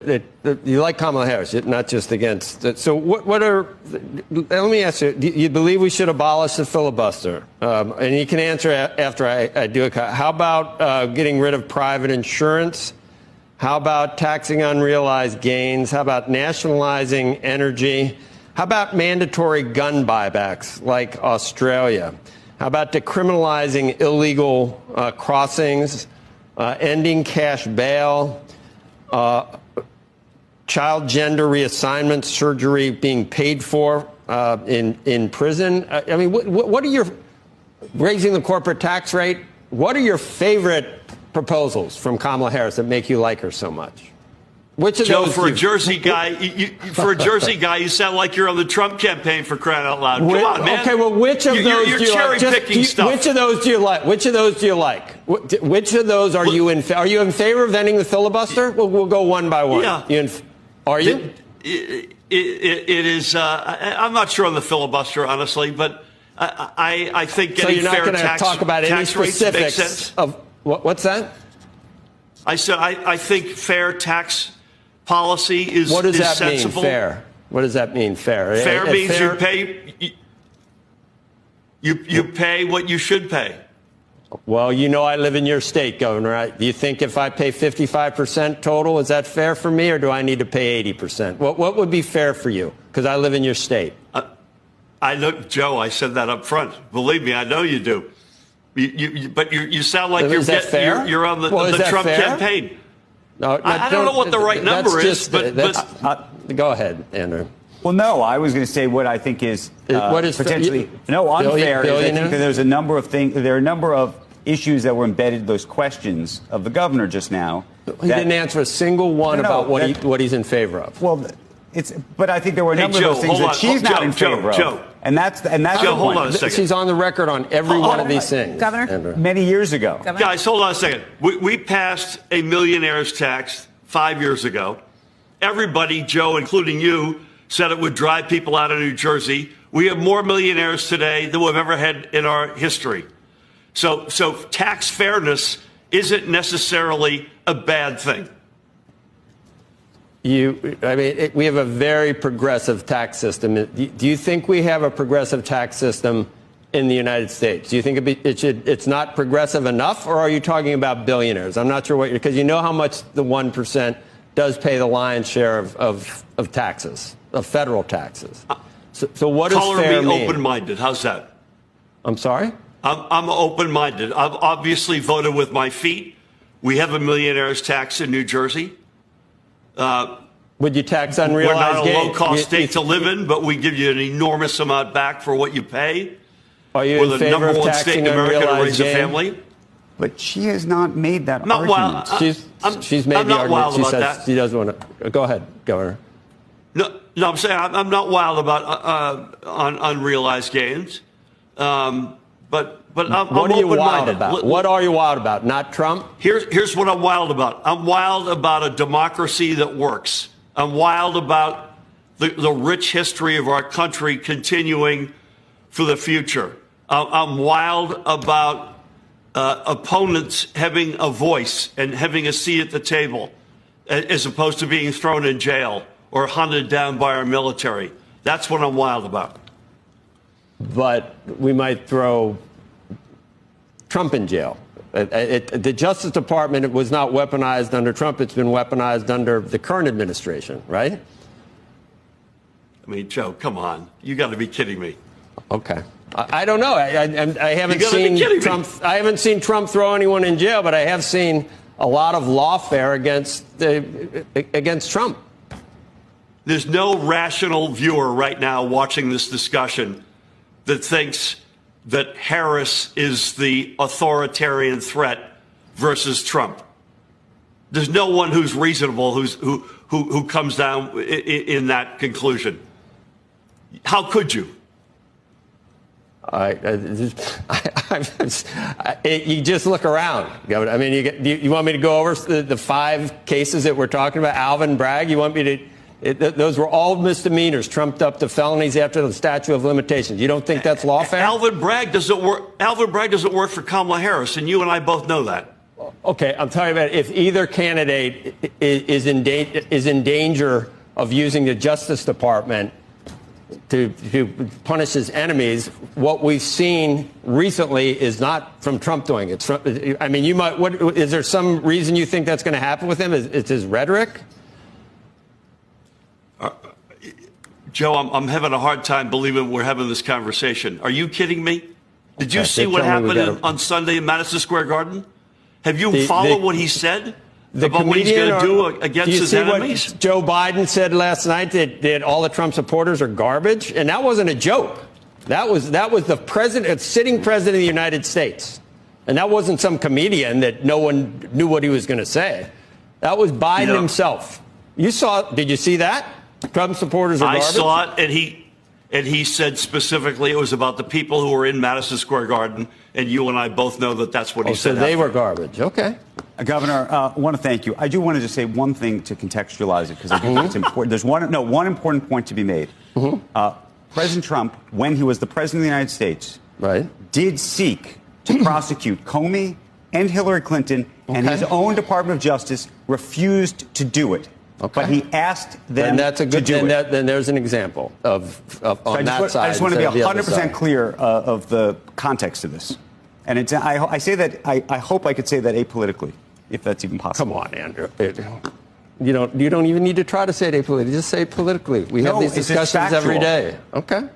You like Kamala Harris, not just against. So what are? Let me ask you: do you believe we should abolish the filibuster? And you can answer after I do it. How about getting rid of private insurance? How about taxing unrealized gains? How about nationalizing energy? How about mandatory gun buybacks like Australia? How about decriminalizing illegal crossings, ending cash bail, child gender reassignment surgery being paid for in prison? I mean, what are your, raising the corporate tax rate, what are your favorite proposals from Kamala Harris that make you like her so much? Which of Joe, those for a Jersey guy, you sound like you're on the Trump campaign, for crying out loud. Come on, man. Okay, well, which of those you're do you like? cherry-picking stuff. Which of those do you like? Which of those do you like? Which of those are you in? Are you in favor of ending the filibuster? We'll go one by one. Yeah. Are you? It is. I'm not sure on the filibuster, honestly, but I think getting fair tax. So you're not going to talk about any specifics of what's that? I said I think fair tax policy is what does that sensible. Mean, fair? What does that mean, fair? Fair means you pay what you should pay. Well, you know I live in your state, Governor. Do you think if I pay 55% total, is that fair for me, or do I need to pay 80%? What would be fair for you? Because I live in your state. I know, Joe, I said that up front. Believe me, I know you do. But you sound like you're on the Trump campaign. No, I don't know what the right number is, but go ahead, Andrew. Well, no, I was going to say what I think is potentially unfair. Is I think that there's a number of things. There are a number of issues that were embedded in those questions of the governor just now. He didn't answer a single one about what he's in favor of. Well, but I think there were a number of those things that she's not in favor of. And that's Joe, hold on a second. She's on the record on every one of these things. Governor? Many years ago. Governor? Guys, hold on a second. We passed a millionaire's tax 5 years ago. Everybody, Joe, including you, said it would drive people out of New Jersey. We have more millionaires today than we've ever had in our history. So tax fairness isn't necessarily a bad thing. We have a very progressive tax system. Do you think we have a progressive tax system in the United States? Do you think it's not progressive enough, or are you talking about billionaires? I'm not sure because you know how much the 1% does pay the lion's share of taxes, of federal taxes. So what does fair mean? Color me open-minded. How's that? I'm sorry? I'm open-minded. I've obviously voted with my feet. We have a millionaire's tax in New Jersey. Would you tax unrealized gains? We're not a low-cost state to live in, but we give you an enormous amount back for what you pay. Are you We're in the favor number of one state in America to raise a family. But she has not made that argument. Wild. She's made the argument. She says she doesn't want to. Go ahead, Governor. No, I'm saying I'm not wild about on unrealized gains. But I'm what are you wild about? What are you wild about? Not Trump? Here's what I'm wild about. I'm wild about a democracy that works. I'm wild about the rich history of our country continuing for the future. I'm wild about opponents having a voice and having a seat at the table, as opposed to being thrown in jail or hunted down by our military. That's what I'm wild about. But we might throw Trump in jail. The Justice Department was not weaponized under Trump. It's been weaponized under the current administration, right? I mean, Joe, come on. You got to be kidding me. Okay. I don't know. I haven't seen Trump. I haven't seen Trump throw anyone in jail, but I have seen a lot of lawfare against Trump. There's no rational viewer right now watching this discussion that thinks that Harris is the authoritarian threat versus Trump. There's no one who's reasonable who comes down in that conclusion. How could you? You just look around. I mean, you want me to go over the 5 cases that we're talking about? Alvin Bragg, you want me to? Those were all misdemeanors trumped up to felonies after the statute of limitations. You don't think that's lawfare? Alvin Bragg doesn't work. Alvin Bragg doesn't work for Kamala Harris, and you and I both know that. Okay, I'm talking about if either candidate is in danger of using the Justice Department to punish his enemies. What we've seen recently is not from Trump doing it. It's from, I mean, you might. What is there some reason you think that's going to happen with him? It's his rhetoric. Joe, I'm having a hard time believing we're having this conversation. Are you kidding me? Did you see what happened on Sunday in Madison Square Garden? Have you followed what he said about what he's going to do against his enemies? What Joe Biden said last night that all the Trump supporters are garbage, and that wasn't a joke. That was the president, sitting president of the United States, and that wasn't some comedian that no one knew what he was going to say. That was Biden himself. You saw? Did you see that? Trump supporters are garbage? I saw it, and he said specifically it was about the people who were in Madison Square Garden, and you and I both know that that's what he said. So they were garbage. Okay. Governor, I want to thank you. I do want to just say one thing to contextualize it because I think it's important. There's one important point to be made. President Trump, when he was the president of the United States, did seek to prosecute Comey and Hillary Clinton, and his own Department of Justice refused to do it. Okay. But he asked them to do it. Then there's an example of on that side. I just want to be 100% clear of the context of this. And I say that, I hope I could say that apolitically, if that's even possible. Come on, Andrew. You don't even need to try to say it apolitically. Just say it politically. We have these discussions every day. Okay.